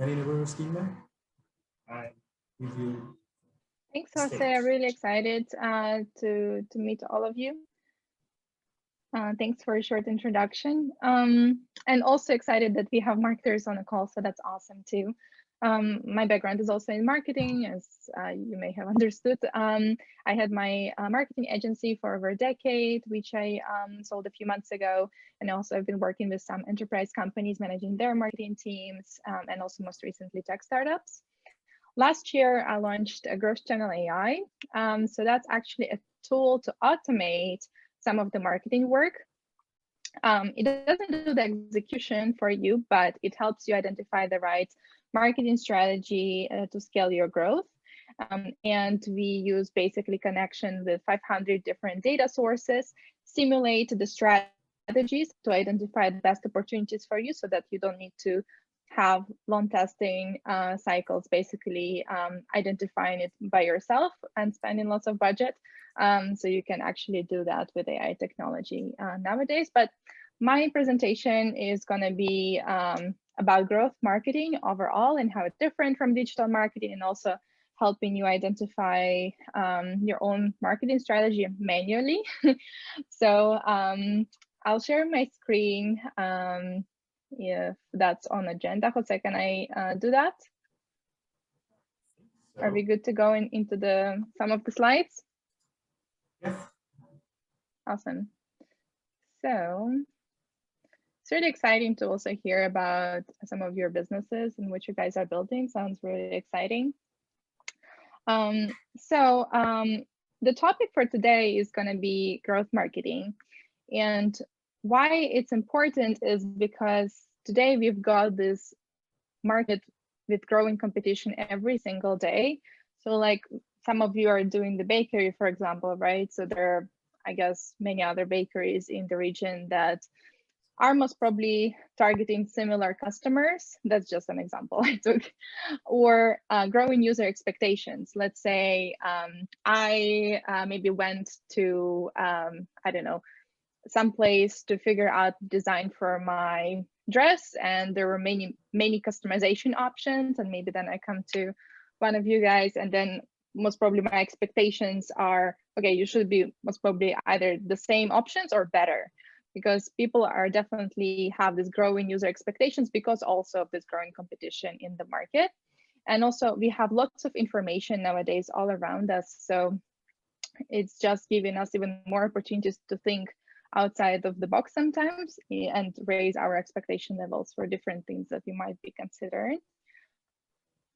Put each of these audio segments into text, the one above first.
Maryna Burushkina. I give you Thanks, the Jose. stage. I'm really excited to meet all of you. Thanks for a short introduction. And also excited that we have marketers on the call, so that's awesome too. My background is also in marketing, as you may have understood. I had my marketing agency for over a decade, which I sold a few months ago. And also I've been working with some enterprise companies, managing their marketing teams, and also most recently tech startups. Last year, I launched a Growth Channel AI. So that's actually a tool to automate some of the marketing work. It doesn't do the execution for you, but it helps you identify the right marketing strategy to scale your growth. And we use basically connection with 500 different data sources, simulate the strategies to identify the best opportunities for you so that you don't need to have long testing cycles, basically identifying it by yourself and spending lots of budget. So you can actually do that with AI technology nowadays. But my presentation is going to be about growth marketing overall and how it's different from digital marketing, and also helping you identify your own marketing strategy manually. So I'll share my screen if that's on agenda. Jose, can I do that? So, Are we good to go into some of the slides? yes. Awesome. So it's really exciting to also hear about some of your businesses and what you guys are building. Sounds really exciting. The topic for today is going to be growth marketing. And why it's important is because today we've got this market with growing competition every single day. So like some of you are doing the bakery, for example, right? So there are, I guess, many other bakeries in the region that are most probably targeting similar customers. That's just an example I took. Or growing user expectations. Let's say I maybe went to, I don't know, someplace to figure out design for my dress, and there were many customization options, and maybe then I come to one of you guys, and then most probably my expectations are, okay, you should be most probably either the same options or better, because people are definitely have this growing user expectations because also of this growing competition in the market. And also we have lots of information nowadays all around us, so it's just giving us even more opportunities to think outside of the box sometimes and raise our expectation levels for different things that we might be considering.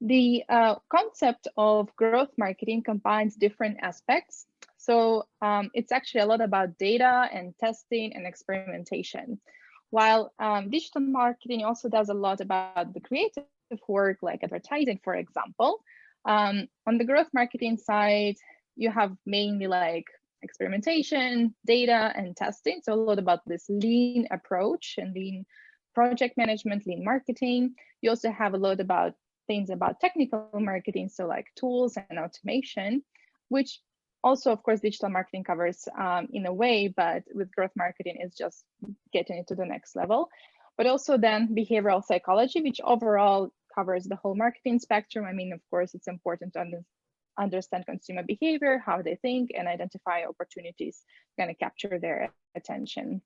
The concept of growth marketing combines different aspects. So it's actually a lot about data and testing and experimentation. While digital marketing also does a lot about the creative work, like advertising, for example. On the growth marketing side, you have mainly like experimentation, data, and testing. So a lot about this lean approach and lean project management, lean marketing. You also have a lot about things about technical marketing, so like tools and automation, which also, of course, digital marketing covers in a way, but with growth marketing is just getting it to the next level. But also then behavioral psychology, which overall covers the whole marketing spectrum. I mean, of course, it's important to understand consumer behavior, how they think, and identify opportunities going to capture their attention.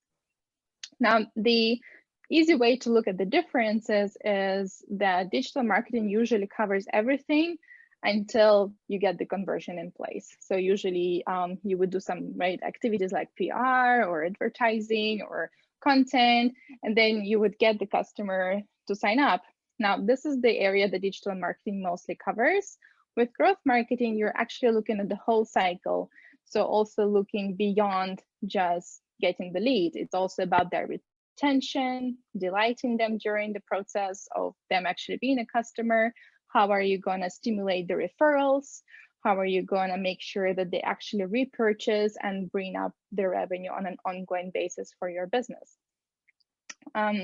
Now, the easy way to look at the differences is that digital marketing usually covers everything until you get the conversion in place. So usually you would do some activities like PR or advertising or content, and then you would get the customer to sign up. Now, this is the area that digital marketing mostly covers. With growth marketing, you're actually looking at the whole cycle. So also looking beyond just getting the lead. It's also about their retention, delighting them during the process of them actually being a customer. How are you going to stimulate the referrals? How are you going to make sure that they actually repurchase and bring up their revenue on an ongoing basis for your business?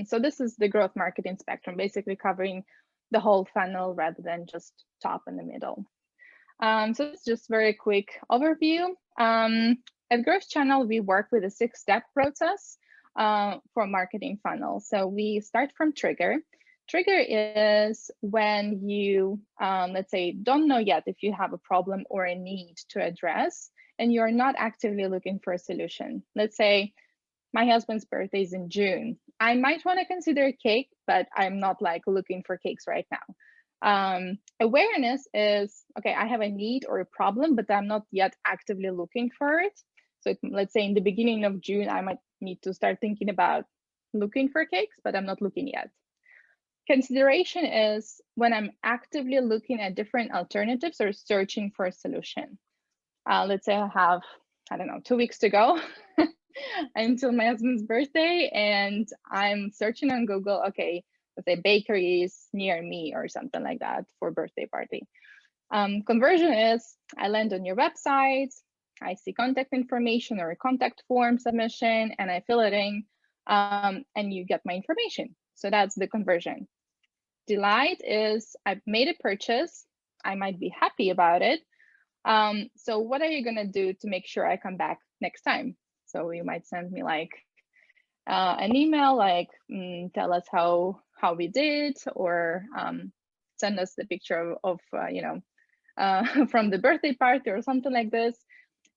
So this is the growth marketing spectrum, basically covering the whole funnel rather than just top in the middle. So it's just very quick overview. At Growth Channel, we work with a 6-step process for marketing funnel. So we start from trigger. Trigger is when you, let's say, don't know yet if you have a problem or a need to address, and you're not actively looking for a solution. Let's say my husband's birthday is in June. I might want to consider a cake, but I'm not like looking for cakes right now. Awareness is, okay, I have a need or a problem, but I'm not yet actively looking for it. So let's say in the beginning of June, I might need to start thinking about looking for cakes, but I'm not looking yet. Consideration is when I'm actively looking at different alternatives or searching for a solution. Let's say I have, I don't know, 2 weeks to go until my husband's birthday, and I'm searching on Google, okay, let's say bakeries near me or something like that for birthday party. Conversion is I land on your website, I see contact information or a contact form submission, and I fill it in, and you get my information. So that's the conversion. Delight is I've made a purchase, I might be happy about it. So what are you gonna do to make sure I come back next time? So you might send me like an email, like tell us how we did, or send us the picture of you know, from the birthday party or something like this.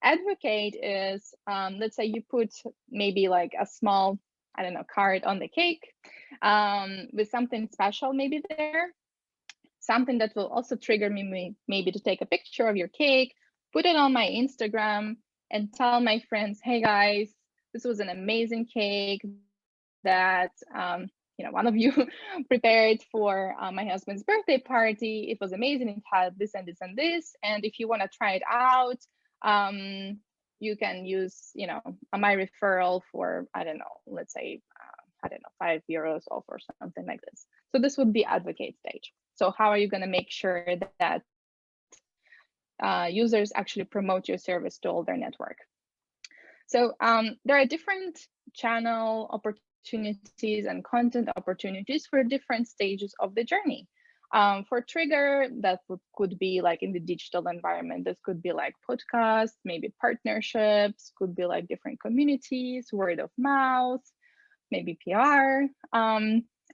Advocate is let's say you put maybe like a small, I don't know, card on the cake with something special maybe there, something that will also trigger me maybe to take a picture of your cake, put it on my Instagram, and tell my friends, hey guys, this was an amazing cake that you know, one of you prepared for my husband's birthday party. It was amazing. It had this and this and this. And if you want to try it out, you can use, you know, my referral for, I don't know, let's say, I don't know, €5 off or something like this. So this would be advocate stage. So how are you going to make sure that users actually promote your service to all their network? So there are different channel opportunities and content opportunities for different stages of the journey. For Trigger, that could be like in the digital environment. This could be like podcasts, maybe partnerships, could be like different communities, word of mouth, maybe PR.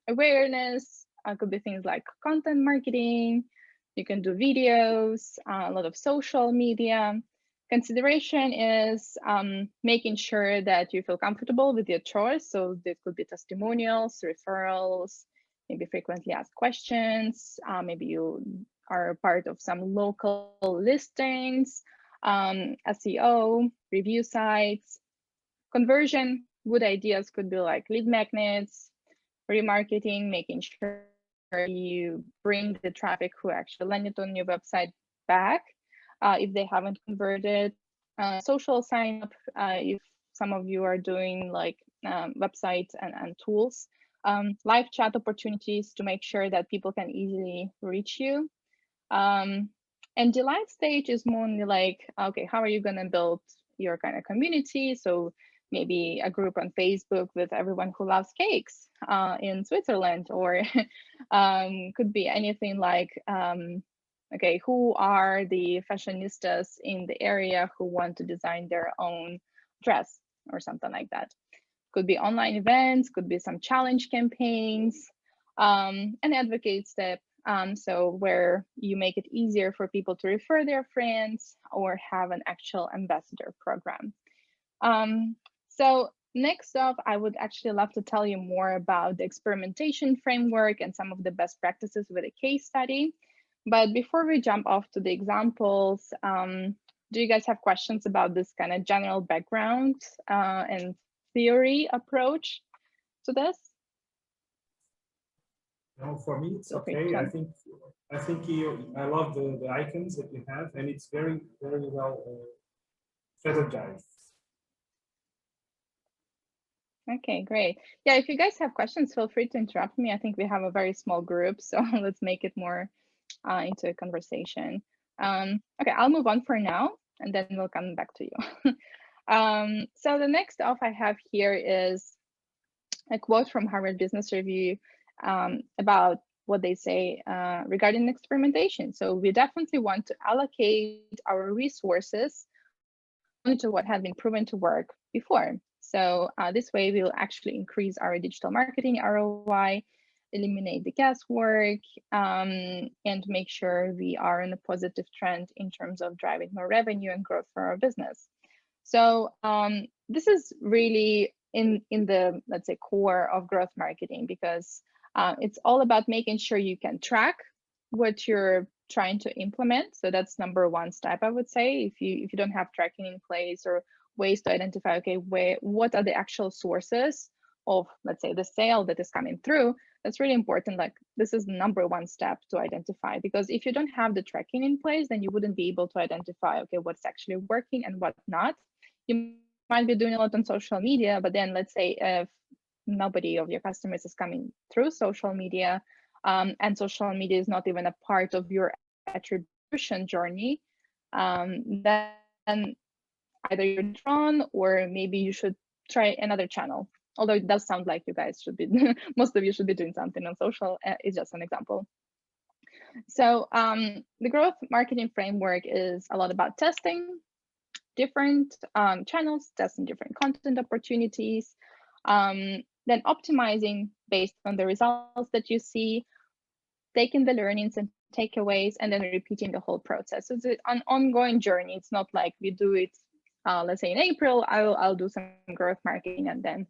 Awareness could be things like content marketing. You can do videos, a lot of social media. Consideration is making sure that you feel comfortable with your choice. So this could be testimonials, referrals, maybe frequently asked questions. Maybe you are part of some local listings, SEO, review sites. Conversion, good ideas could be like lead magnets, remarketing, making sure you bring the traffic who actually landed on your website back if they haven't converted. Social sign up, if some of you are doing like websites and tools. Live chat opportunities to make sure that people can easily reach you. And delight stage is more like, okay, how are you going to build your kind of community? So maybe a group on Facebook with everyone who loves cakes in Switzerland, or could be anything like, okay, who are the fashionistas in the area who want to design their own dress or something like that. Could be online events, could be some challenge campaigns, an advocate step. So where you make it easier for people to refer their friends or have an actual ambassador program. So next up, I would actually love to tell you more about the experimentation framework and some of the best practices with a case study. But before we jump off to the examples, do you guys have questions about this kind of general background and theory approach to this? No, for me it's okay. I think I love the icons that you have, and it's very well strategized. Okay, great. Yeah, if you guys have questions, feel free to interrupt me. I think we have a very small group, so let's make it more into a conversation. Okay, I'll move on for now, and then we'll come back to you. So the next off I have here is a quote from Harvard Business Review about what they say regarding experimentation. So we definitely want to allocate our resources only to what has been proven to work before. So this way we'll actually increase our digital marketing ROI. eliminate the guesswork, and make sure we are in a positive trend in terms of driving more revenue and growth for our business. So this is really in the, let's say, core of growth marketing, because it's all about making sure you can track what you're trying to implement. So that's number one step, I would say. If you don't have tracking in place or ways to identify, okay, what are the actual sources of, let's say, the sale that is coming through, that's really important. Like, this is the number one step to identify, because if you don't have the tracking in place, then you wouldn't be able to identify, okay, what's actually working and what not. You might be doing a lot on social media, but then let's say if nobody of your customers is coming through social media, and social media is not even a part of your attribution journey, then either you're drawn, or maybe you should try another channel. Although it does sound like you guys should be, most of you should be doing something on social. It's just an example. So the growth marketing framework is a lot about testing different channels, testing different content opportunities, then optimizing based on the results that you see, taking the learnings and takeaways, and then repeating the whole process. So it's an ongoing journey. It's not like we do it, let's say in April, I'll do some growth marketing, and then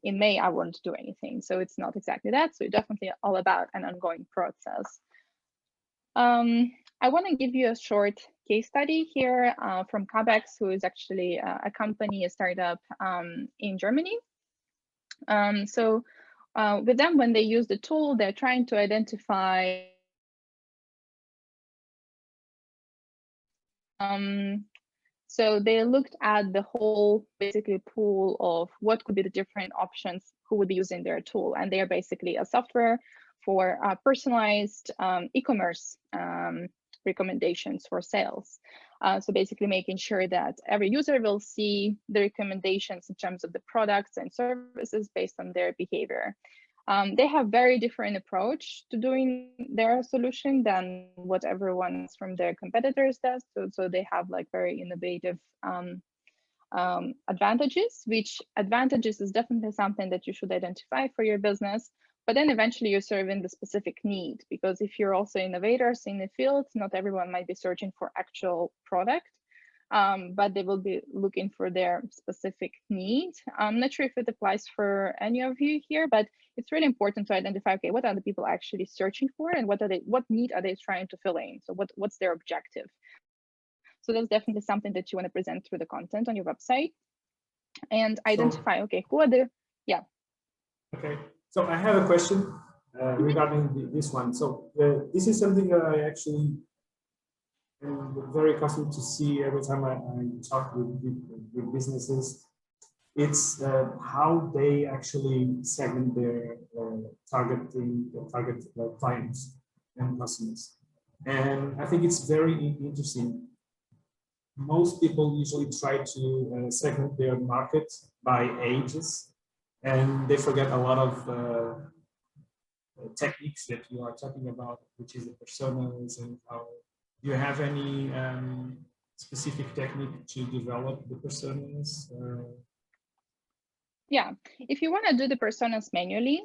in May, I won't do anything. So it's not exactly that. So it's definitely all about an ongoing process. I want to give you a short case study here from Cabex, who is actually a company, a startup in Germany. So with them, when they use the tool, they're trying to identify so they looked at the whole basically pool of what could be the different options who would be using their tool. And they are basically a software for personalized e-commerce recommendations for sales. So basically making sure that every user will see the recommendations in terms of the products and services based on their behavior. They have very different approach to doing their solution than what everyone from their competitors does. So they have like very innovative advantages, which advantages is definitely something that you should identify for your business. But then eventually you're serving the specific need, because if you're also innovators in the field, not everyone might be searching for actual product, but they will be looking for their specific need. I'm not sure if it applies for any of you here, but it's really important to identify, okay, what are the people actually searching for, and what need are they trying to fill in? So what's their objective? So that's definitely something that you want to present through the content on your website, and identify, okay, who are the, yeah. Okay, so I have a question regarding this one. So this is something that I actually am very accustomed to see every time I talk with businesses. It's how they actually segment their target clients and customers. And I think it's very interesting. Most people usually try to segment their market by ages, and they forget a lot of techniques that you are talking about, which is the personas, and how you have any specific technique to develop the personas. Yeah, if you want to do the personas manually,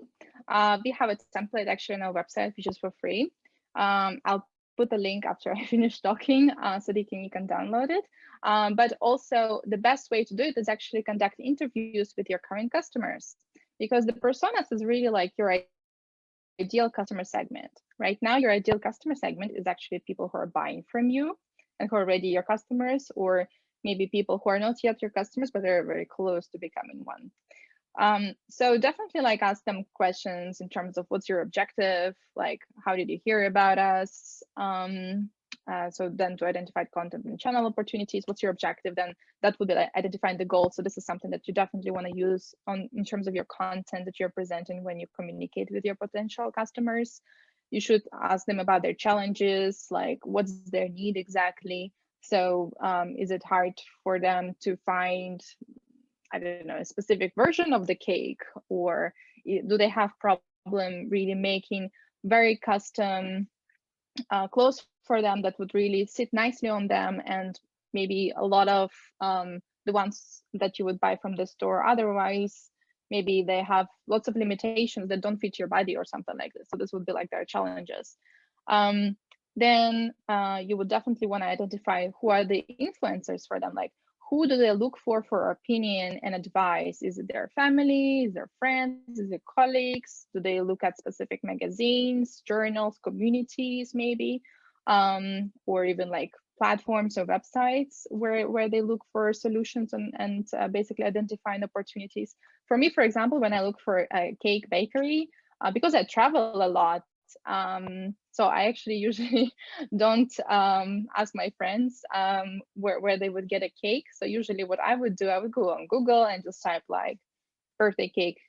we have a template actually on our website, which is for free. I'll put the link after I finish talking so that you can download it. But also the best way to do it is actually conduct interviews with your current customers, because the personas is really like your ideal customer segment. Right now, your ideal customer segment is actually people who are buying from you and who are already your customers, or maybe people who are not yet your customers, but they're very close to becoming one. So definitely like ask them questions in terms of what's your objective, like how did you hear about us? So then to identify content and channel opportunities, what's your objective? Then that would be like identifying the goal. So this is something that you definitely want to use in terms of your content that you're presenting when you communicate with your potential customers. You should ask them about their challenges, like what's their need exactly. So is it hard for them to find, I don't know, a specific version of the cake, or do they have problem really making very custom clothes for them that would really sit nicely on them, and maybe a lot of the ones that you would buy from the store otherwise maybe they have lots of limitations that don't fit your body or something like this. So this would be like their challenges. Then you would definitely want to identify who are the influencers for them. Like, who do they look for opinion and advice? Is it their family? Is it their friends? Is it colleagues? Do they look at specific magazines, journals, communities, maybe? Or even like platforms or websites where they look for solutions and basically identifying opportunities. For me, for example, when I look for a cake bakery, because I travel a lot, so I actually usually don't ask my friends where they would get a cake. So usually what I would do, I would go on Google and just type like birthday cake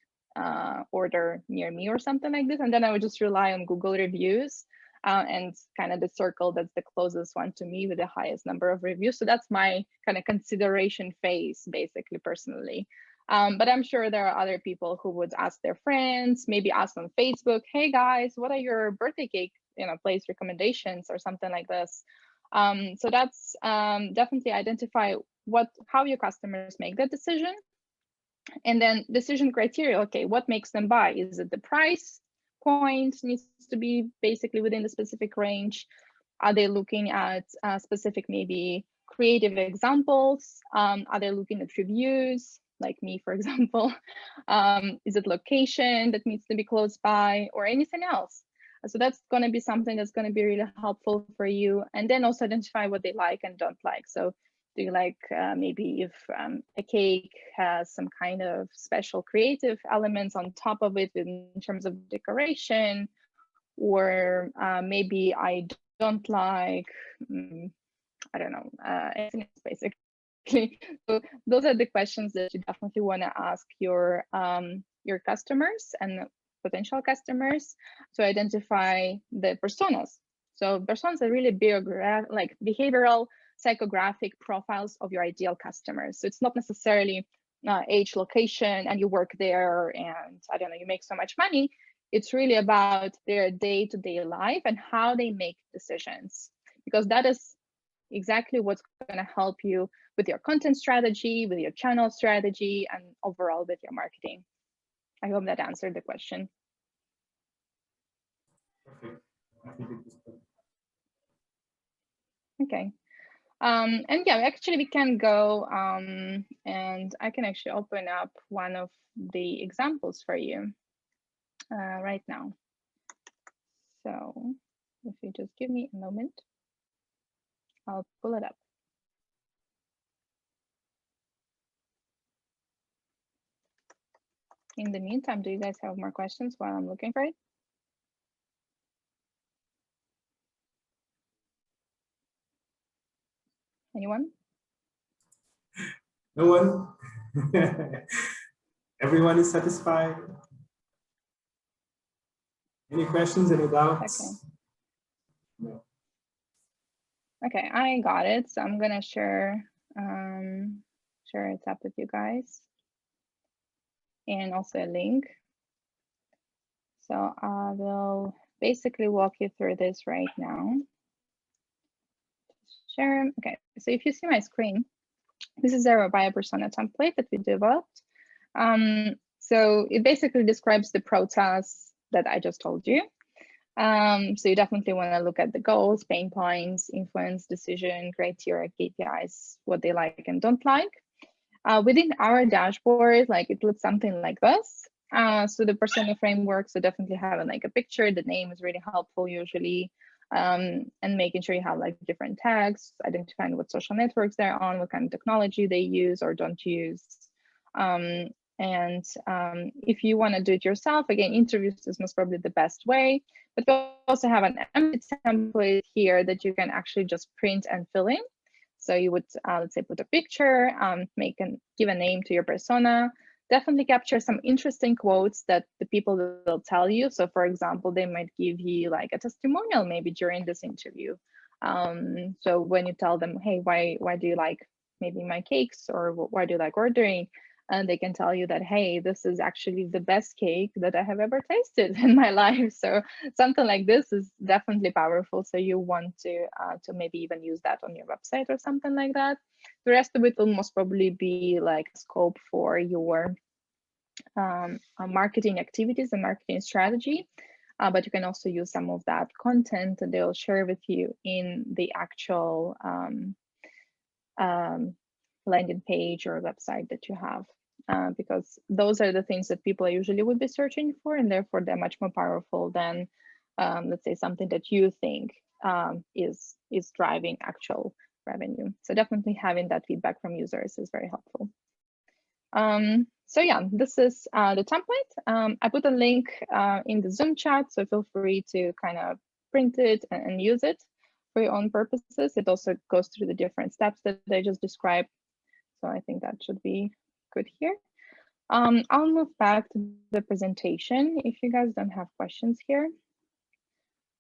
order near me or something like this. And then I would just rely on Google reviews and kind of the circle that's the closest one to me with the highest number of reviews. So that's my kind of consideration phase, basically, personally. But I'm sure there are other people who would ask their friends, maybe ask on Facebook, hey guys, what are your birthday cake, place recommendations or something like this. So that's definitely identify how your customers make that decision. And then decision criteria, okay, what makes them buy? Is it the price point needs to be basically within the specific range? Are they looking at specific, maybe creative examples? Are they looking at reviews, like me, for example? Is it location that needs to be close by or anything else? So that's going to be something that's going to be really helpful for you. And then also identify what they like and don't like. So do you like maybe if a cake has some kind of special creative elements on top of it in terms of decoration, or maybe I don't like, I don't know, anything else, basically. So those are the questions that you definitely want to ask your customers and potential customers to identify the personas. So personas are really like behavioral psychographic profiles of your ideal customers. So it's not necessarily age, location, and you work there and I don't know, you make so much money. It's really about their day-to-day life and how they make decisions, because that is exactly what's going to help you with your content strategy, with your channel strategy, and overall with your marketing. I hope that answered the question. Perfect. I think it is perfect. Okay. And yeah, actually we can go and I can actually open up one of the examples for you right now. So if you just give me a moment, I'll pull it up. In the meantime, do you guys have more questions while I'm looking for it? Anyone? No one? Everyone is satisfied? Any questions, any doubts? Okay. No. Okay, I got it. So I'm gonna share it up with you guys, and also a link. So I will basically walk you through this right now. Share. Okay, so if you see my screen, this is our buyer persona template that we developed. So it basically describes the process that I just told you. So you definitely want to look at the goals, pain points, influence, decision, criteria, KPIs, what they like and don't like. Within our dashboard, like it looks something like this. So the persona framework, so definitely having like a picture, the name is really helpful usually, and making sure you have like different tags, identifying what social networks they're on, what kind of technology they use or don't use. And if you want to do it yourself, again, interviews is most probably the best way, but we also have an empty template here that you can actually just print and fill in. So you would, let's say, put a picture, give a name to your persona, definitely capture some interesting quotes that the people will tell you. So for example, they might give you like a testimonial maybe during this interview. So when you tell them, hey, why do you like maybe my cakes, or why do you like ordering? And they can tell you that, hey, this is actually the best cake that I have ever tasted in my life. So something like this is definitely powerful. So you want to maybe even use that on your website or something like that. The rest of it will most probably be like scope for your marketing activities and marketing strategy. But you can also use some of that content that they'll share with you in the actual landing page or website that you have, because those are the things that people usually would be searching for, and therefore they're much more powerful than, let's say, something that you think is driving actual revenue. So definitely having that feedback from users is very helpful. So yeah, this is the template. I put a link in the Zoom chat, so feel free to kind of print it and use it for your own purposes. It also goes through the different steps that I just described. So I think that should be good here. I'll move back to the presentation if you guys don't have questions here.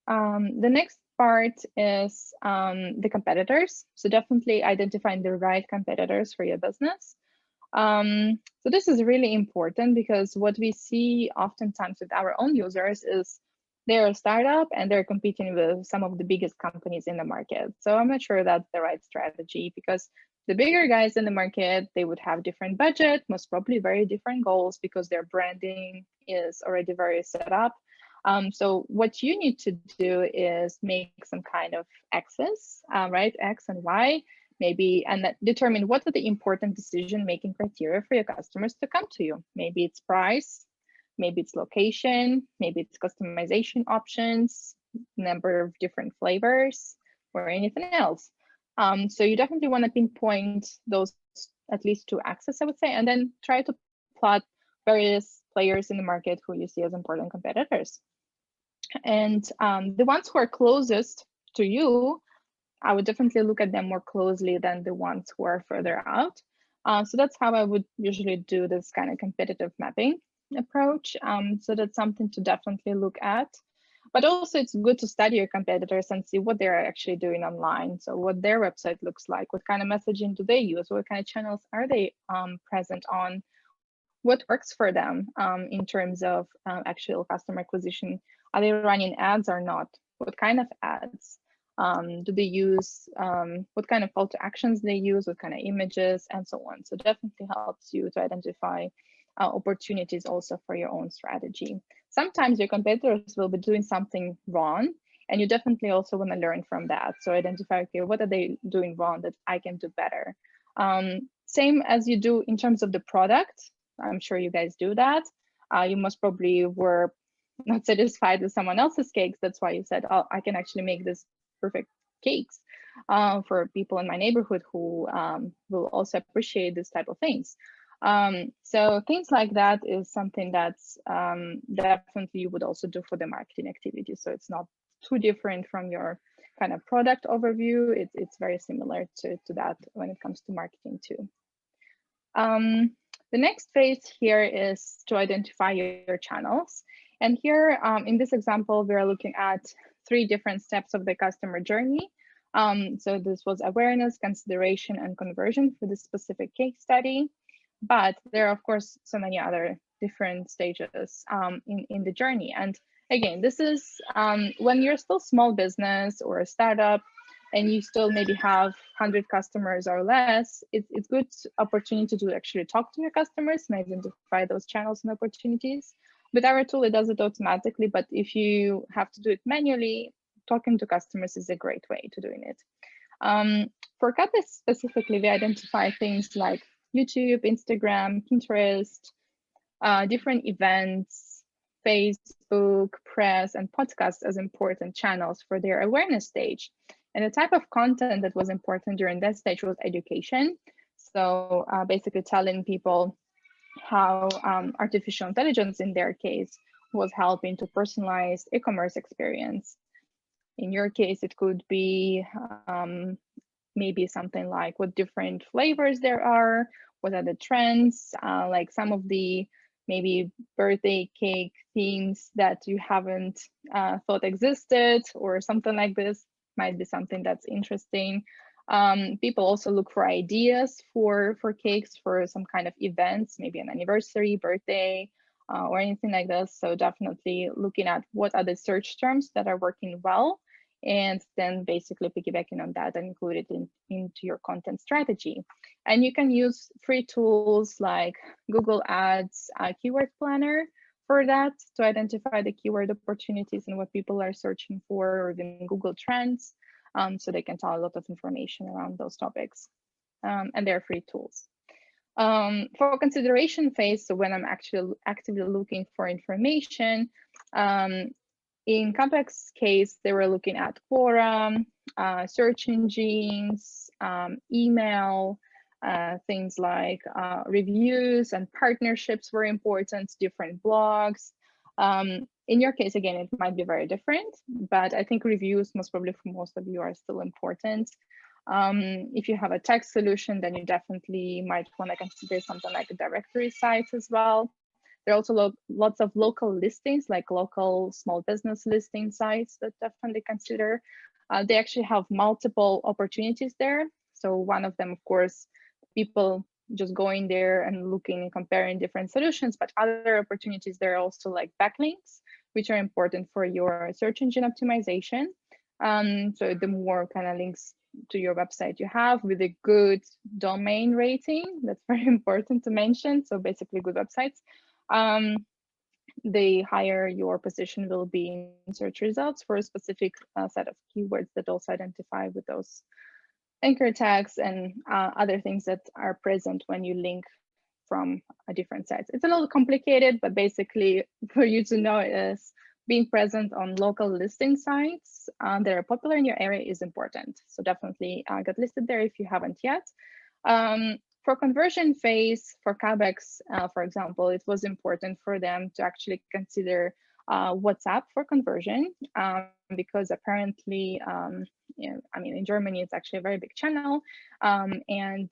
The next part is the competitors. So definitely identifying the right competitors for your business. So this is really important because what we see oftentimes with our own users is they're a startup and they're competing with some of the biggest companies in the market. So I'm not sure that's the right strategy, because the bigger guys in the market, they would have different budget, most probably very different goals, because their branding is already very set up. So what you need to do is make some kind of axis, right? X and Y, maybe, and that determine what are the important decision-making criteria for your customers to come to you. Maybe it's price, maybe it's location, maybe it's customization options, number of different flavors, or anything else. So you definitely want to pinpoint those at least two axes, I would say, and then try to plot various players in the market who you see as important competitors. And the ones who are closest to you, I would definitely look at them more closely than the ones who are further out. So that's how I would usually do this kind of competitive mapping approach. So that's something to definitely look at. But also it's good to study your competitors and see what they're actually doing online. So what their website looks like, what kind of messaging do they use, what kind of channels are they present on, what works for them in terms of actual customer acquisition. Are they running ads or not? What kind of ads? Do they use, what kind of call to actions they use, what kind of images, and so on. So definitely helps you to identify opportunities also for your own strategy. Sometimes your competitors will be doing something wrong, and you definitely also want to learn from that. So identify, okay, what are they doing wrong that I can do better? Same as you do in terms of the product. I'm sure you guys do that. You most probably were not satisfied with someone else's cakes. That's why you said, oh, I can actually make this perfect cakes for people in my neighborhood who will also appreciate this type of things. So things like that is something that's definitely you would also do for the marketing activity. So it's not too different from your kind of product overview. It's very similar to that when it comes to marketing too. The next phase here is to identify your channels. And here in this example, we're looking at 3 different steps of the customer journey. So this was awareness, consideration, and conversion for this specific case study. But there are, of course, so many other different stages in the journey. And again, this is when you're still small business or a startup, and you still maybe have 100 customers or less, it's good opportunity to actually talk to your customers and identify those channels and opportunities. With our tool, it does it automatically, but if you have to do it manually, talking to customers is a great way to doing it. For Kata specifically, we identify things like YouTube, Instagram, Pinterest, different events, Facebook, press, and podcasts as important channels for their awareness stage. And the type of content that was important during that stage was education. So basically telling people how artificial intelligence, in their case, was helping to personalize e-commerce experience. In your case, it could be maybe something like what different flavors there are, what are the trends, like some of the maybe birthday cake themes that you haven't thought existed, or something like this might be something that's interesting. People also look for ideas for cakes for some kind of events, maybe an anniversary, birthday, or anything like this. So definitely looking at what are the search terms that are working well and then basically piggybacking on that and include it into your content strategy. And you can use free tools like Google Ads Keyword Planner for that, to identify the keyword opportunities and what people are searching for, or even Google Trends, so they can tell a lot of information around those topics. And they're free tools. For consideration phase, so when I'm actually actively looking for information, in Compact's case, they were looking at Quora, search engines, email, things like reviews and partnerships were important, different blogs. In your case, again, it might be very different, but I think reviews most probably for most of you are still important. If you have a text solution, then you definitely might want to consider something like a directory site as well. There are also lots of local listings, like local small business listing sites that definitely consider. They actually have multiple opportunities there. So one of them, of course, people just going there and looking and comparing different solutions, but other opportunities there are also like backlinks, which are important for your search engine optimization. So the more kind of links to your website you have with a good domain rating, that's very important to mention. So basically good websites, the higher your position will be in search results for a specific set of keywords that also identify with those anchor tags and other things that are present when you link from a different sites. It's a little complicated, but basically for you to know is being present on local listing sites that are popular in your area is important. So definitely get listed there if you haven't yet. For conversion phase, for CABEX, for example, it was important for them to actually consider WhatsApp for conversion, because apparently, I mean, in Germany, it's actually a very big channel, and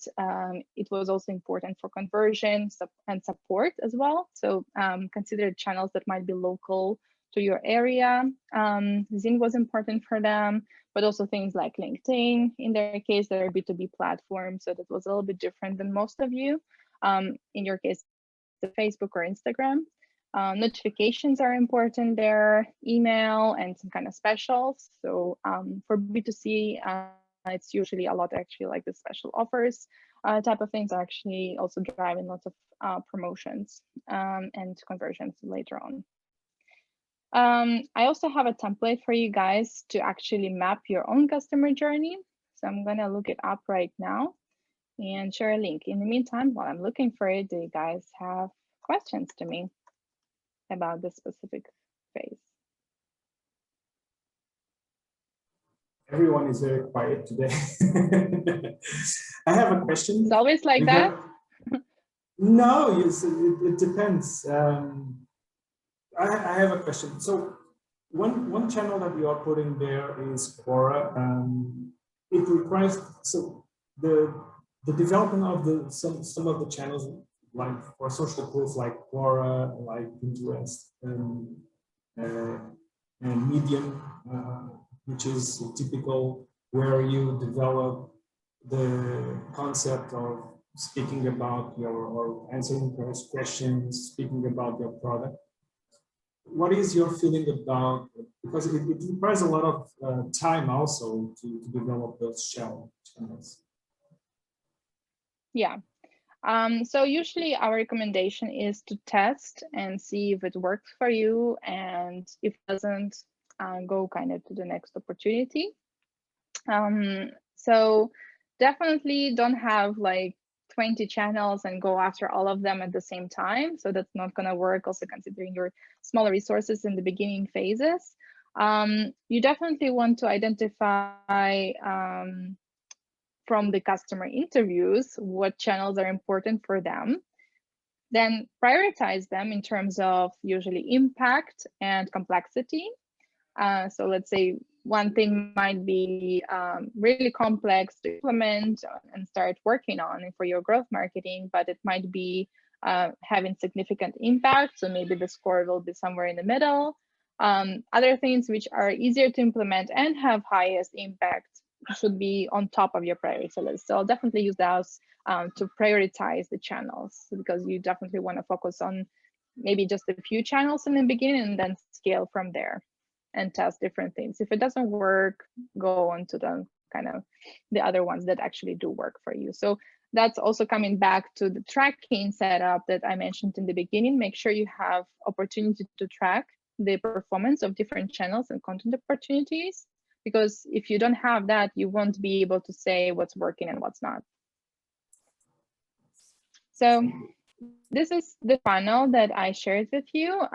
it was also important for conversion and support as well. So consider channels that might be local to your area. Zine was important for them, but also things like LinkedIn. In their case, they're a B2B platform, so that was a little bit different than most of you. In your case, the Facebook or Instagram. Notifications are important there, email, and some kind of specials. So for B2C, it's usually a lot actually like the special offers type of things are actually also driving lots of promotions and conversions later on. I also have a template for you guys to actually map your own customer journey. So I'm gonna look it up right now and share a link. In the meantime, while I'm looking for it, do you guys have questions to me about this specific phase? Everyone is very quiet today. I have a question. It's always like that? No, it depends. I have a question. So one channel that you are putting there is Quora. It requires, so the development of some of the channels, like for social tools like Quora, like Pinterest, and Medium, which is typical, where you develop the concept of speaking about or answering questions, speaking about your product. What is your feeling about, because it requires a lot of time also to develop those channels? Yeah. So usually our recommendation is to test and see if it works for you, and if it doesn't, go kind of to the next opportunity. So definitely don't have like 20 channels and go after all of them at the same time. So that's not going to work, also considering your smaller resources in the beginning phases. You definitely want to identify from the customer interviews what channels are important for them. Then prioritize them in terms of usually impact and complexity. So let's say one thing might be really complex to implement and start working on for your growth marketing, but it might be having significant impact. So maybe the score will be somewhere in the middle. Other things which are easier to implement and have highest impact should be on top of your priority list. So I'll definitely use those to prioritize the channels, because you definitely want to focus on maybe just a few channels in the beginning and then scale from there. and test different things. If it doesn't work, go on to the kind of the other ones that actually do work for you. So that's also coming back to the tracking setup that I mentioned in the beginning. Make sure you have opportunity to track the performance of different channels and content opportunities, because if you don't have that, you won't be able to say what's working and what's not. So this is the funnel that I shared with you.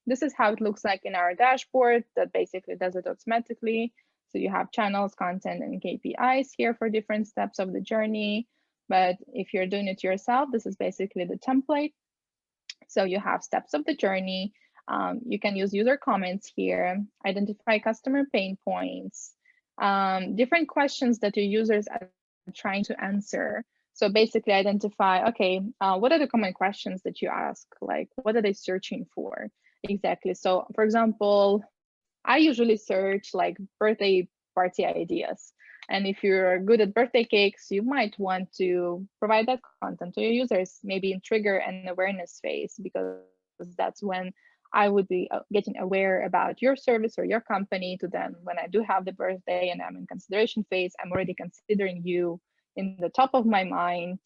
This is how it looks like in our dashboard that basically does it automatically. So you have channels, content, and KPIs here for different steps of the journey. But if you're doing it yourself, this is basically the template. So you have steps of the journey. You can use user comments here, identify customer pain points, different questions that your users are trying to answer. So basically identify, okay, what are the common questions that you ask? Like, what are they searching for? Exactly. So for example, I usually search like birthday party ideas. And if you're good at birthday cakes, you might want to provide that content to your users, maybe in trigger an awareness phase, because that's when I would be getting aware about your service or your company to then when I do have the birthday and I'm in consideration phase, I'm already considering you in the top of my mind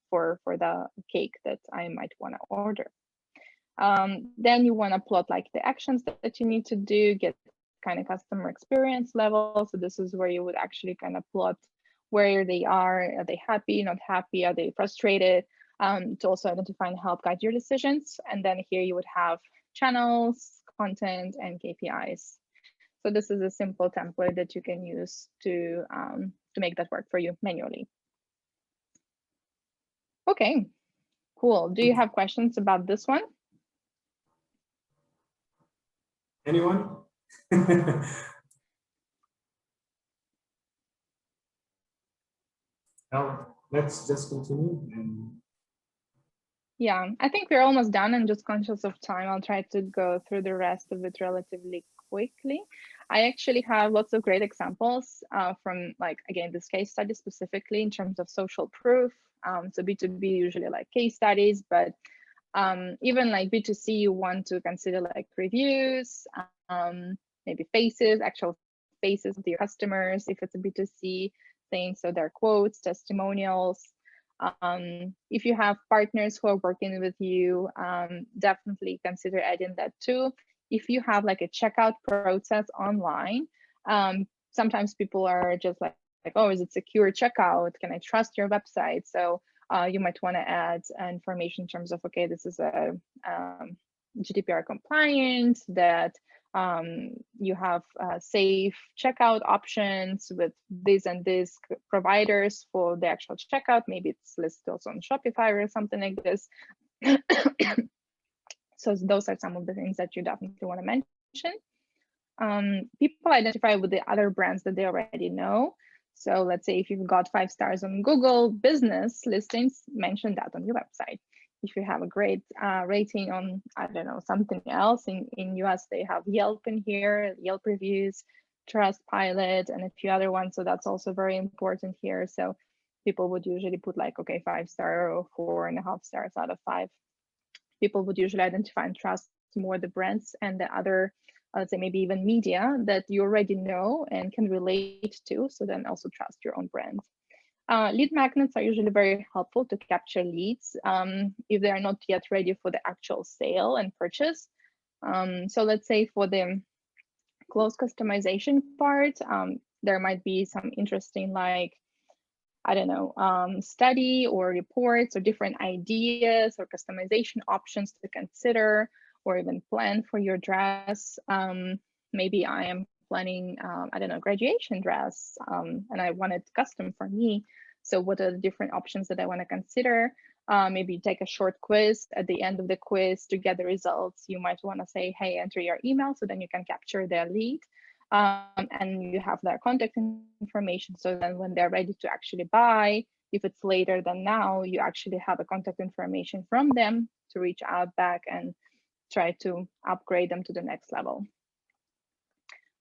for the cake that I might want to order. Then you want to plot like the actions that you need to do, get kind of customer experience level. So this is where you would actually kind of plot where they are they happy, not happy, are they frustrated, to also identify and help guide your decisions. And then here you would have channels, content, and KPIs. So this is a simple template that you can use to make that work for you manually. Okay, cool. Do you have questions about this one? Anyone? Now, let's just continue. Yeah, I think we're almost done and just conscious of time. I'll try to go through the rest of it relatively quickly. I actually have lots of great examples from like, again, this case study specifically in terms of social proof. So B2B usually like case studies, but even like B2C, you want to consider like reviews, maybe faces, actual faces of your customers, if it's a B2C thing. So their quotes, testimonials. If you have partners who are working with you, definitely consider adding that too. If you have like a checkout process online, sometimes people are just like, oh, is it secure checkout? Can I trust your website? So you might want to add information in terms of, okay, this is a GDPR compliant, that you have safe checkout options with this and this providers for the actual checkout. Maybe it's listed also on Shopify or something like this. So those are some of the things that you definitely want to mention. People identify with the other brands that they already know. So let's say if you've got 5 stars on Google business listings, mention that on your website. If you have a great rating on, I don't know, something else, in US, they have Yelp in here, Yelp reviews, Trustpilot, and a few other ones. So that's also very important here. So people would usually put like, okay, 5-star or 4.5 stars out of 5. People would usually identify and trust more the brands and the other, let's say maybe even media that you already know and can relate to. So then also trust your own brand. Lead magnets are usually very helpful to capture leads if they are not yet ready for the actual sale and purchase. So let's say for the close customization part, there might be some interesting, like, I don't know, study or reports or different ideas or customization options to consider or even plan for your dress. Maybe I am planning, I don't know, graduation dress, and I want it custom for me. So what are the different options that I want to consider? Maybe take a short quiz. At the end of the quiz to get the results, you might want to say, hey, enter your email, so then you can capture their lead. And you have their contact information. So then when they're ready to actually buy, if it's later than now, you actually have a contact information from them to reach out back and try to upgrade them to the next level.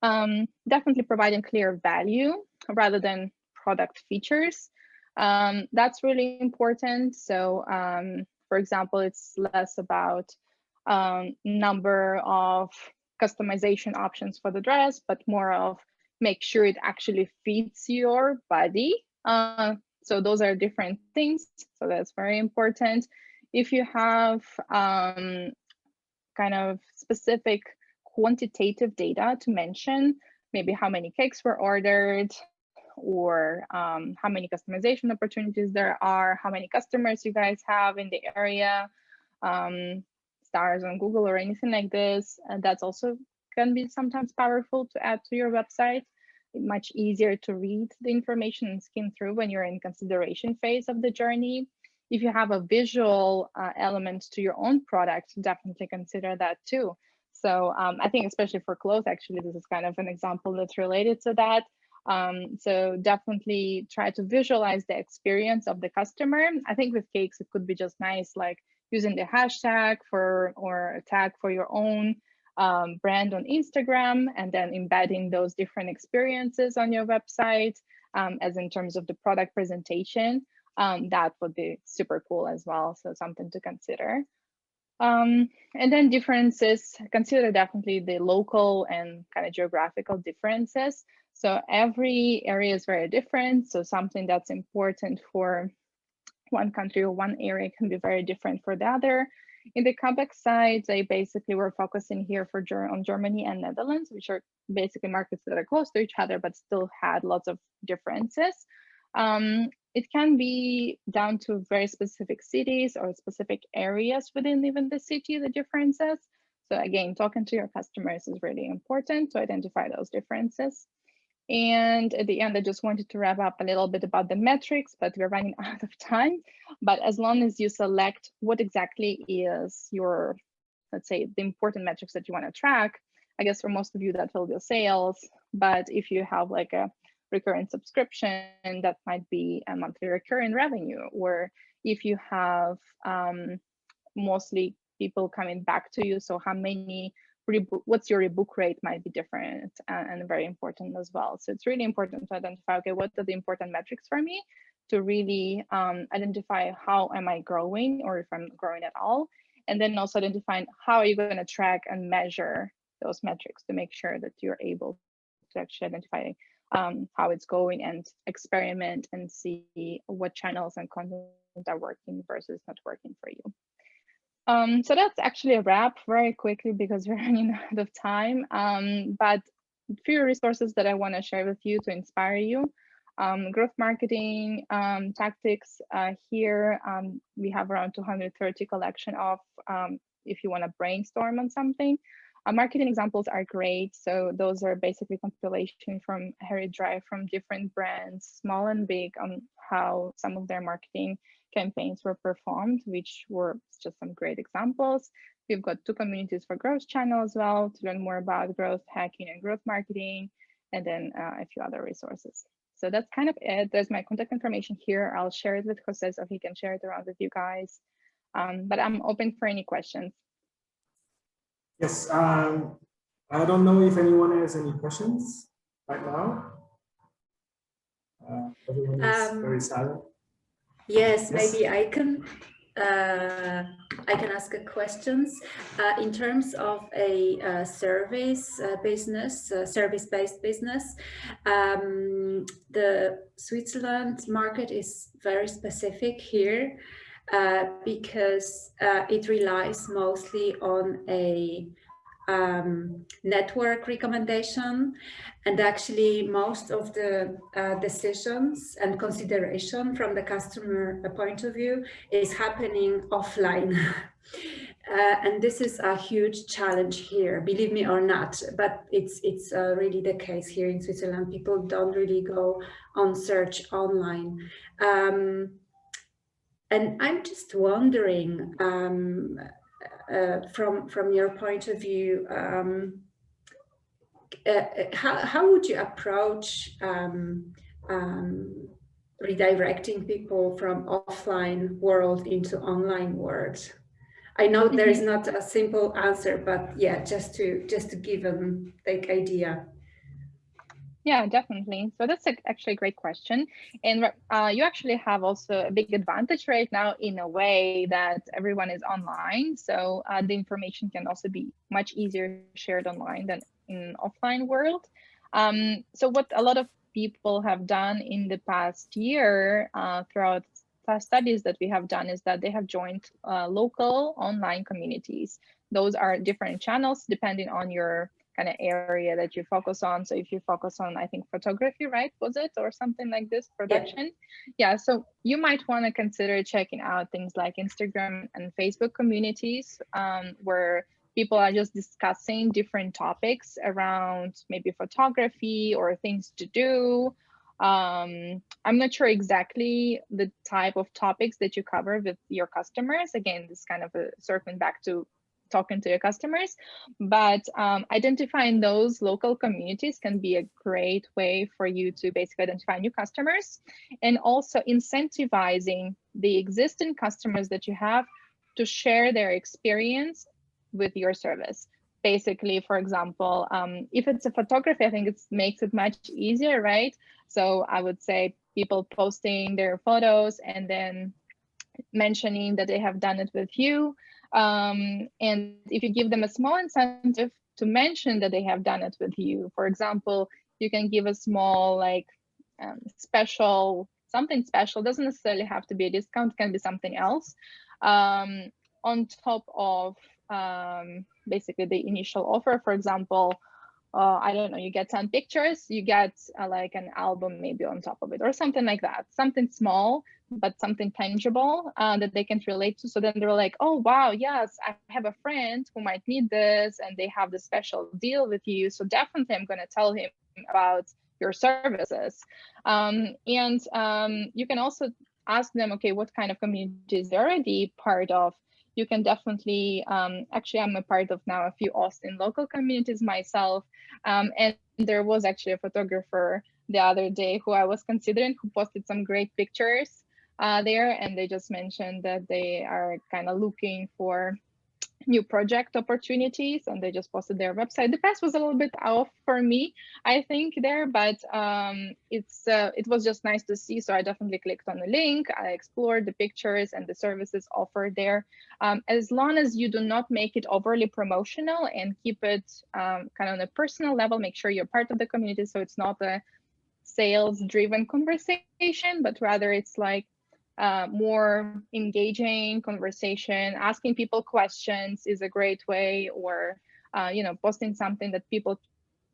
Definitely providing clear value rather than product features. That's really important. So for example, it's less about number of customization options for the dress, but more of make sure it actually fits your body. So those are different things. So that's very important. If you have kind of specific quantitative data to mention, maybe how many cakes were ordered, or how many customization opportunities there are, how many customers you guys have in the area, stars on Google or anything like this. And that's also can be sometimes powerful to add to your website. It's much easier to read the information and skim through when you're in consideration phase of the journey. If you have a visual element to your own product, definitely consider that too. So I think especially for clothes, actually, this is kind of an example that's related to that. So definitely try to visualize the experience of the customer. I think with cakes, it could be just nice, like using the hashtag for or a tag for your own brand on Instagram, and then embedding those different experiences on your website as in terms of the product presentation. That would be super cool as well. So something to consider. And then differences, consider definitely the local and kind of geographical differences. So every area is very different. So something that's important for one country or one area can be very different for the other. In the Quebec side, they basically were focusing here on Germany and Netherlands, which are basically markets that are close to each other, but still had lots of differences. It can be down to very specific cities or specific areas within even the city, the differences. So again, talking to your customers is really important to identify those differences. And at the end, I just wanted to wrap up a little bit about the metrics, but we're running out of time. But as long as you select what exactly is your, let's say, the important metrics that you want to track, I guess for most of you that will be sales. But if you have like a recurrent subscription, that might be a monthly recurring revenue. Or if you have mostly people coming back to you, so how many what's your rebook rate might be different and very important as well. So it's really important to identify, okay, what are the important metrics for me to really identify how am I growing, or if I'm growing at all. And then also identifying how are you going to track and measure those metrics to make sure that you're able to actually identify how it's going and experiment and see what channels and content are working versus not working for you. So that's actually a wrap very quickly because we're running out of time. But a few resources that I want to share with you to inspire you. Growth marketing tactics here. We have around 230 collection of if you want to brainstorm on something. Marketing examples are great. So those are basically compilation from Harry Drive from different brands, small and big, on how some of their marketing campaigns were performed, which were just some great examples. We've got 2 communities for growth channel as well to learn more about growth hacking and growth marketing, and then a few other resources. So that's kind of it. There's my contact information here. I'll share it with Jose so he can share it around with you guys. But I'm open for any questions. Yes, I don't know if anyone has any questions right now. Everyone is very silent. Yes, maybe I can ask a questions in terms of a service-based business. The Switzerland market is very specific here because it relies mostly on a network recommendation, and actually most of the decisions and consideration from the customer point of view is happening offline. And this is a huge challenge here, believe me or not, but it's really the case here in Switzerland. People don't really go on search online. And I'm just wondering, from your point of view, how would you approach redirecting people from offline world into online world? I know there is not a simple answer, but yeah, just to give them like idea. Yeah, definitely. So that's actually a great question. And you actually have also a big advantage right now in a way that everyone is online. So the information can also be much easier shared online than in offline world. So what a lot of people have done in the past year throughout studies that we have done is that they have joined local online communities. Those are different channels depending on your kind of area that you focus on. So if you focus on, I think, photography, right? Was it, or something like this, production? Yeah. So you might want to consider checking out things like Instagram and Facebook communities, where people are just discussing different topics around maybe photography or things to do. I'm not sure exactly the type of topics that you cover with your customers. Again, this kind of circling back to talking to your customers, but identifying those local communities can be a great way for you to basically identify new customers, and also incentivizing the existing customers that you have to share their experience with your service. Basically, for example, if it's a photography, I think it makes it much easier, right? So I would say people posting their photos and then mentioning that they have done it with you. And if you give them a small incentive to mention that they have done it with you, for example, you can give a small special, something special, doesn't necessarily have to be a discount, can be something else, on top of basically the initial offer. For example, I don't know, you get 10 pictures, you get like an album maybe on top of it or something like that, something small, but something tangible that they can relate to. So then they're like, oh, wow, yes, I have a friend who might need this and they have this special deal with you. So definitely I'm going to tell him about your services. And you can also ask them, okay, what kind of communities they're already part of. You can definitely, actually, I'm a part of now a few Austin local communities myself. And there was actually a photographer the other day who I was considering, who posted some great pictures there. And they just mentioned that they are kind of looking for new project opportunities, and they just posted their website. The price was a little bit off for me, I think, there, but it was just nice to see. So I definitely clicked on the link, I explored the pictures and the services offered there. As long as you do not make it overly promotional and keep it kind of on a personal level, make sure you're part of the community, so it's not a sales driven conversation, but rather it's like more engaging conversation. Asking people questions is a great way, or posting something that people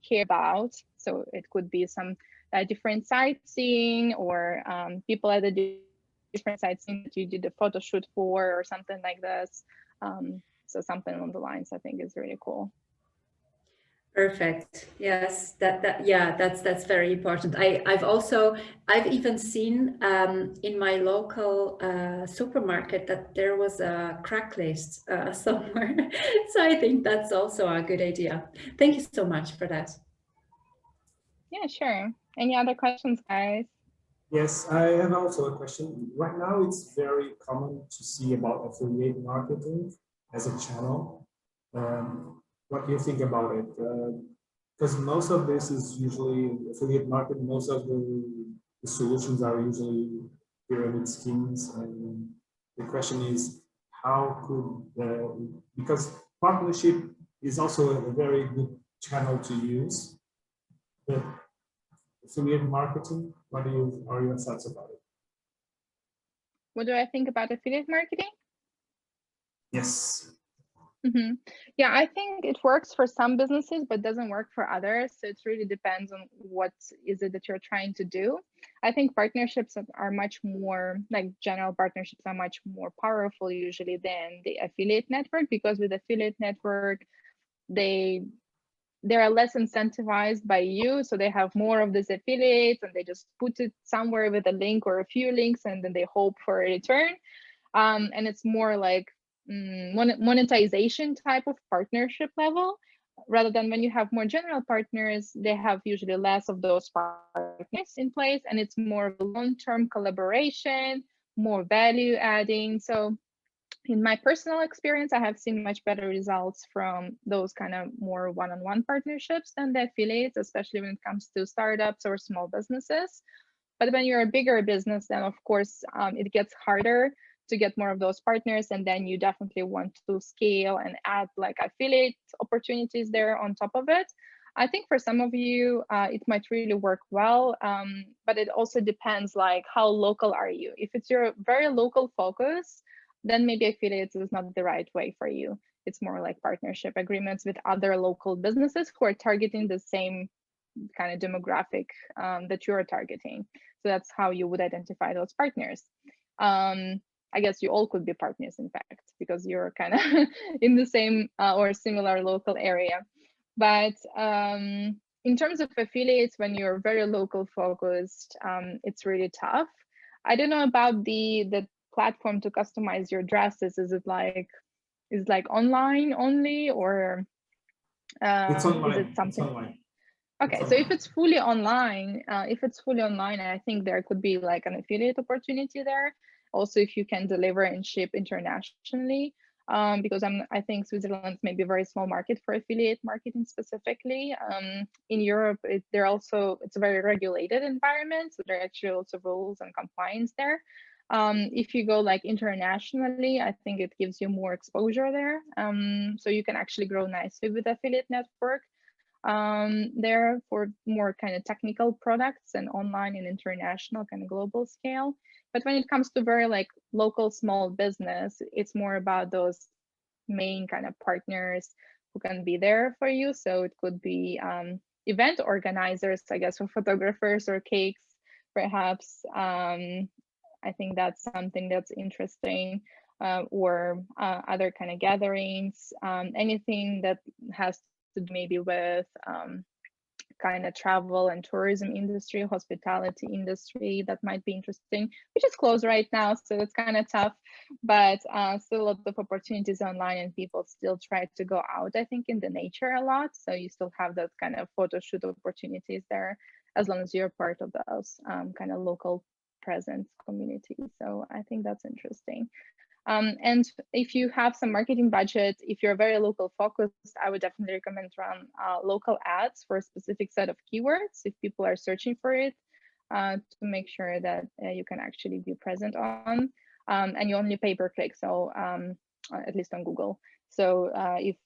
care about. So it could be some different sightseeing, or people at the different sightseeing that you did a photo shoot for, or something like this. So something along the lines, I think, is really cool. Perfect. Yes, that's very important. I've even seen in my local supermarket that there was a crack list somewhere. So I think that's also a good idea. Thank you so much for that. Yeah, sure. Any other questions, guys? Yes, I have also a question. Right now, it's very common to see about affiliate marketing as a channel. What do you think about it? Because most of this is usually affiliate marketing. Most of the solutions are usually pyramid schemes, and the question is, how could because partnership is also a very good channel to use, but affiliate marketing, what are your thoughts about it? What do I think about affiliate marketing? Yes. Mm-hmm. Yeah, I think it works for some businesses, but doesn't work for others. So it really depends on what is it that you're trying to do. I think partnerships are much more, like general partnerships are much more powerful usually than the affiliate network, because with affiliate network, they are less incentivized by you. So they have more of these affiliates and they just put it somewhere with a link or a few links, and then they hope for a return. And it's more like monetization type of partnership level, rather than when you have more general partners, they have usually less of those partners in place, and it's more of a long-term collaboration, more value adding. So in my personal experience, I have seen much better results from those kind of more one-on-one partnerships than the affiliates, especially when it comes to startups or small businesses. But when you're a bigger business, then of course it gets harder to get more of those partners, and then you definitely want to scale and add like affiliate opportunities there on top of it. I think for some of you, it might really work well, but it also depends like how local are you. If it's your very local focus, then maybe affiliates is not the right way for you. It's more like partnership agreements with other local businesses who are targeting the same kind of demographic that you're targeting. So that's how you would identify those partners. I guess you all could be partners, in fact, because you're kind of in the same or similar local area. But in terms of affiliates, when you're very local focused, it's really tough. I don't know about the platform to customize your dresses. Is it like online only, or It's online. is it something? It's online. Okay, so if it's fully online, I think there could be like an affiliate opportunity there. Also, if you can deliver and ship internationally, because I think Switzerland may be a very small market for affiliate marketing specifically. In Europe, it's a very regulated environment, so there are actually also rules and compliance there. If you go like internationally, I think it gives you more exposure there. So you can actually grow nicely with affiliate network there for more kind of technical products and online and international kind of global scale. But when it comes to very like local small business, it's more about those main kind of partners who can be there for you. So it could be event organizers, I guess, or photographers or cakes, perhaps. I think that's something that's interesting. Or other kind of gatherings, anything that has to do maybe with kind of travel and tourism industry, hospitality industry, that might be interesting, which is closed right now, so it's kind of tough, but still a lot of opportunities online, and people still try to go out, I think, in the nature a lot, so you still have that kind of photo shoot opportunities there, as long as you're part of those kind of local presence community. So I think that's interesting. And if you have some marketing budget, if you're very local focused, I would definitely recommend run local ads for a specific set of keywords if people are searching for it, to make sure that you can actually be present on, and you only pay per click, so at least on Google. So if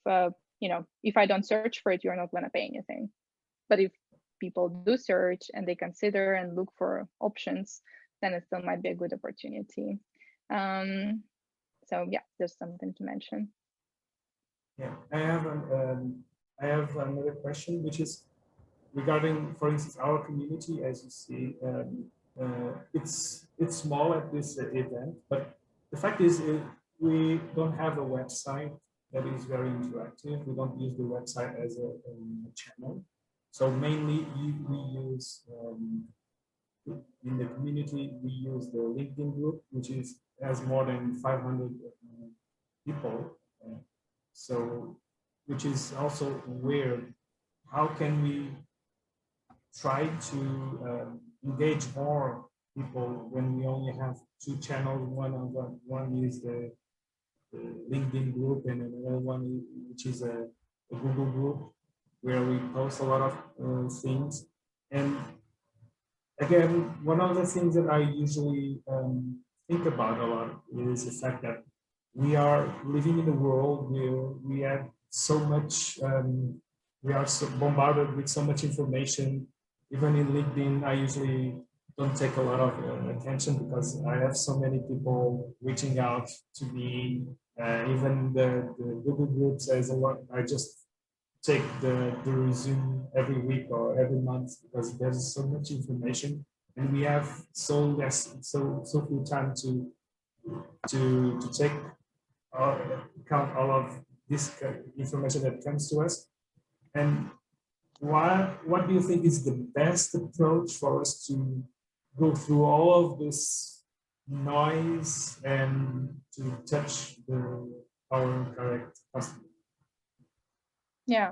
I don't search for it, you're not going to pay anything. But if people do search and they consider and look for options, then it still might be a good opportunity. So yeah, there's something to mention. Yeah, I have another question, which is regarding, for instance, our community. As you see, it's small at this event, but the fact is we don't have a website that is very interactive. We don't use the website as a channel. So mainly we use in the community, we use the LinkedIn group, which has more than 500 people. So, which is also weird. How can we try to engage more people when we only have two channels? One is the LinkedIn group, and another one which is a Google group where we post a lot of things. And again, one of the things that I usually think about a lot is the fact that we are living in a world where we have so much, we are so bombarded with so much information. Even in LinkedIn, I usually don't take a lot of attention because I have so many people reaching out to me. Even the Google groups, as a lot, I just take the resume every week or every month because there's so much information and we have so few time to take count all of this information that comes to us. And what do you think is the best approach for us to go through all of this noise and to touch our correct customer? Yeah,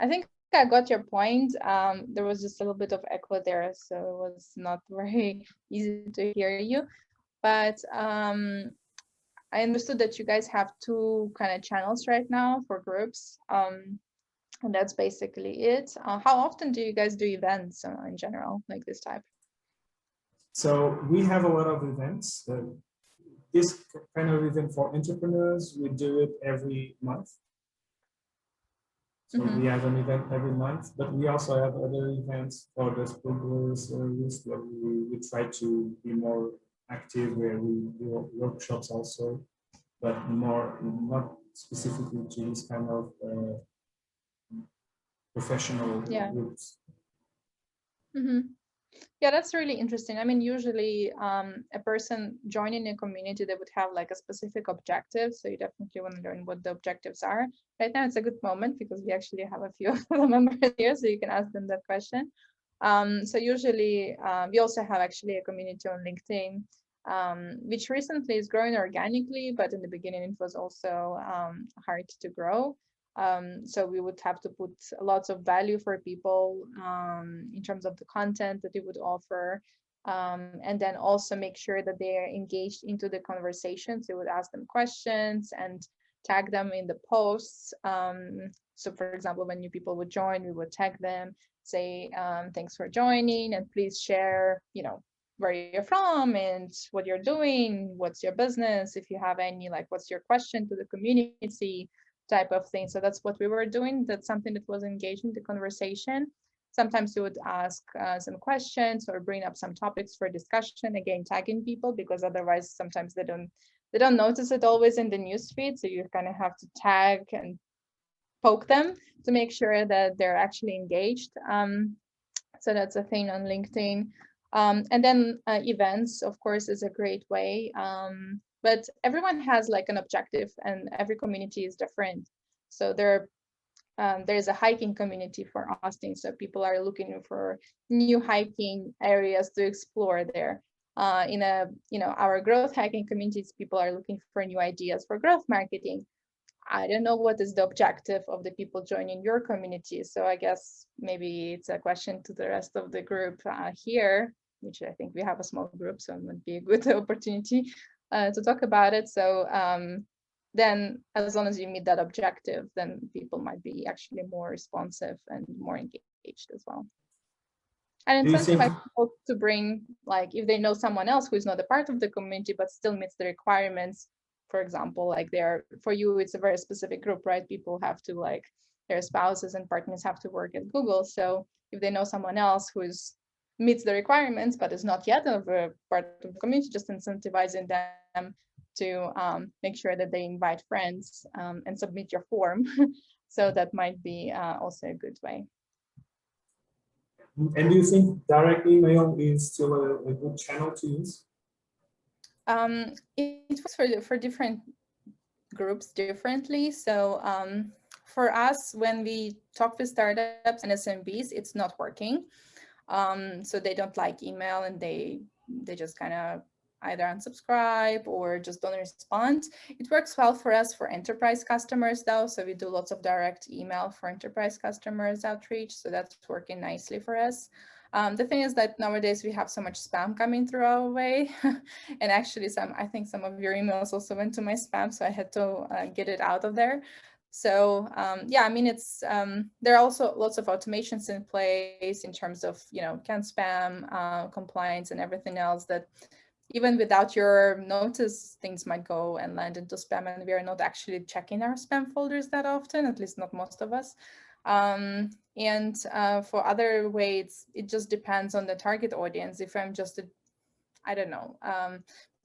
I think I got your point. There was just a little bit of echo there, so it was not very easy to hear you. But I understood that you guys have two kind of channels right now for groups. And that's basically it. How often do you guys do events in general, like this type? So we have a lot of events. This kind of event for entrepreneurs, we do it every month. So we have an event every month, but we also have other events for the Spooglers where we try to be more active, where we do workshops also, but not specifically to this kind of professional groups. Yeah, that's really interesting. I mean, usually a person joining a community, they would have like a specific objective. So you definitely want to learn what the objectives are. Right now, it's a good moment because we actually have a few of the members here, so you can ask them that question. So usually we also have actually a community on LinkedIn, which recently is growing organically, but in the beginning it was also hard to grow. So we would have to put lots of value for people in terms of the content that they would offer, and then also make sure that they are engaged into the conversation. So we would ask them questions and tag them in the posts. So for example, when new people would join, we would tag them, say, thanks for joining, and please share, where you're from and what you're doing, what's your business, if you have any, like, what's your question to the community, type of thing. So that's what we were doing. That's something that was engaging the conversation. Sometimes we would ask some questions or bring up some topics for discussion, again, tagging people, because otherwise sometimes they don't notice it always in the newsfeed. So you kind of have to tag and poke them to make sure that they're actually engaged. So that's a thing on LinkedIn. And then events, of course, is a great way. But everyone has like an objective, and every community is different. So there's a hiking community for Austin. So people are looking for new hiking areas to explore there. In our growth hacking communities, people are looking for new ideas for growth marketing. I don't know what is the objective of the people joining your community. So I guess maybe it's a question to the rest of the group here, which I think we have a small group, so it would be a good opportunity to talk about it. So then as long as you meet that objective, then people might be actually more responsive and more engaged as well. And incentivize people to bring, like, if they know someone else who is not a part of the community but still meets the requirements. For example, like for you, it's a very specific group, right? People have to, like, their spouses and partners have to work at Google. So if they know someone else who meets the requirements but is not yet a part of the community, just incentivizing them to make sure that they invite friends and submit your form. So that might be also a good way. And do you think direct email is still a good channel to use? It was for different groups differently. So for us, when we talk with startups and SMBs, it's not working. So they don't like email, and they just kind of either unsubscribe or just don't respond. It works well for us for enterprise customers though. So we do lots of direct email for enterprise customers outreach. So that's working nicely for us. The thing is that nowadays we have so much spam coming through our way. And actually I think some of your emails also went to my spam, so I had to get it out of there. So yeah, I mean, it's there are also lots of automations in place in terms of, can spam compliance and everything else, that even without your notice, things might go and land into spam, and we are not actually checking our spam folders that often, at least not most of us. And for other ways, it just depends on the target audience. If I'm just I don't know,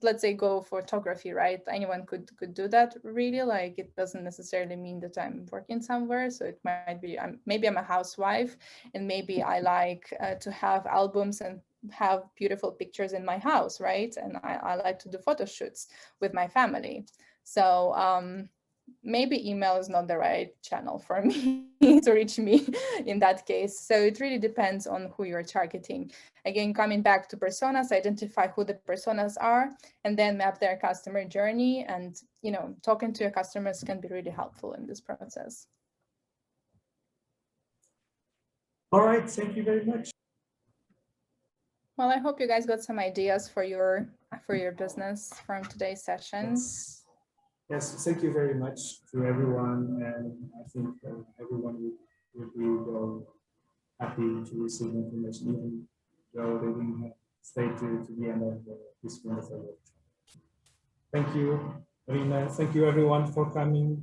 let's say go photography, right? Anyone could do that, really. Like, it doesn't necessarily mean that I'm working somewhere. So it might be maybe I'm a housewife, and maybe I like to have albums and have beautiful pictures in my house, right? And I like to do photo shoots with my family. So maybe email is not the right channel for me to reach me in that case. So it really depends on who you're targeting. Again, coming back to personas, identify who the personas are, and then map their customer journey. And, talking to your customers can be really helpful in this process. All right, thank you very much. Well, I hope you guys got some ideas for your business from today's session. Yes, thank you very much to everyone, and I think everyone would be happy to receive information, even though they didn't stay to the end of this wonderful workshop. Thank you, Maryna. Thank you, everyone, for coming.